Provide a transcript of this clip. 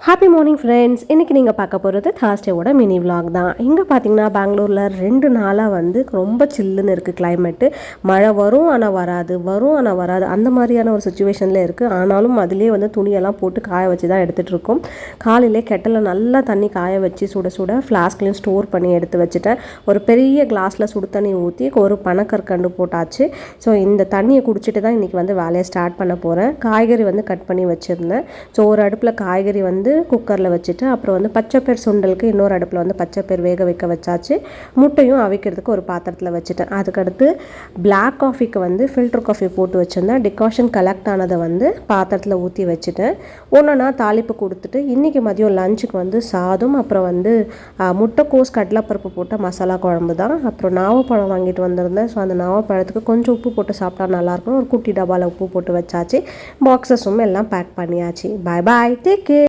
Happy morning friends. இன்றைக்கி நீங்கள் பார்க்க போகிறது தார்ஸ்டேவோட மினி விலாக் தான். இங்கே பார்த்தீங்கன்னா பெங்களூரில் 2 நாளாக வந்து ரொம்ப சில்லுன்னு இருக்குது கிளைமேட்டு. மழை வரும் ஆனால் வராது, வரும் ஆனால் வராது, அந்த மாதிரியான ஒரு சுச்சுவேஷனில் இருக்குது. ஆனாலும் அதிலே வந்து துணியெல்லாம் போட்டு காய வச்சு தான் எடுத்துகிட்டு இருக்கோம். காலையிலே கெட்டலில் நல்லா தண்ணி காய வச்சு சுட சுட ஃப்ளாஸ்க்லேயும் ஸ்டோர் பண்ணி எடுத்து வச்சுட்டேன். ஒரு பெரிய கிளாஸில் சுடு தண்ணி ஊற்றி ஒரு பனக்கற்கண்டு போட்டாச்சு. ஸோ இந்த தண்ணியை குடிச்சிட்டு தான் இன்றைக்கி வந்து வேலையை ஸ்டார்ட் பண்ண போகிறேன். காய்கறி வந்து கட் பண்ணி வச்சுருந்தேன். ஸோ ஒரு அடுப்பில் காய்கறி வந்து குக்கரில் வச்சுட்டு அப்புறம் வந்து பச்சைப்பயிர் சுண்டலுக்கு இன்னொரு அடுப்பில் வந்து பச்சைப்பயிர் வேக வைக்க வச்சாச்சு. முட்டையும் அவிக்கிறதுக்கு ஒரு பாத்திரத்தில் வச்சுட்டேன். அதுக்கடுத்து பிளாக் காஃபிக்கு வந்து ஃபில்டர் காஃபி போட்டு வச்சுருந்தேன். டிகாஷன் கலெக்ட் ஆனதை வந்து பாத்திரத்தில் ஊற்றி வச்சுட்டேன். ஒன்றுனா தாளிப்பு கொடுத்துட்டு இன்றைக்கி மதியம் லஞ்சுக்கு வந்து சாதம், அப்புறம் வந்து முட்டைக்கோஸ் கடலைப்பருப்பு போட்ட மசாலா குழம்பு தான். அப்புறம் நாவப்பழம் வாங்கிட்டு வந்திருந்தேன். ஸோ அந்த நாவப்பழத்துக்கு கொஞ்சம் உப்பு போட்டு சாப்பிட்டா நல்லாயிருக்கும். ஒரு குட்டி டப்பாவில் உப்பு போட்டு வச்சாச்சு. பாக்ஸஸும் எல்லாம் பேக் பண்ணியாச்சு. பாய் பாய், டேக் கேர்.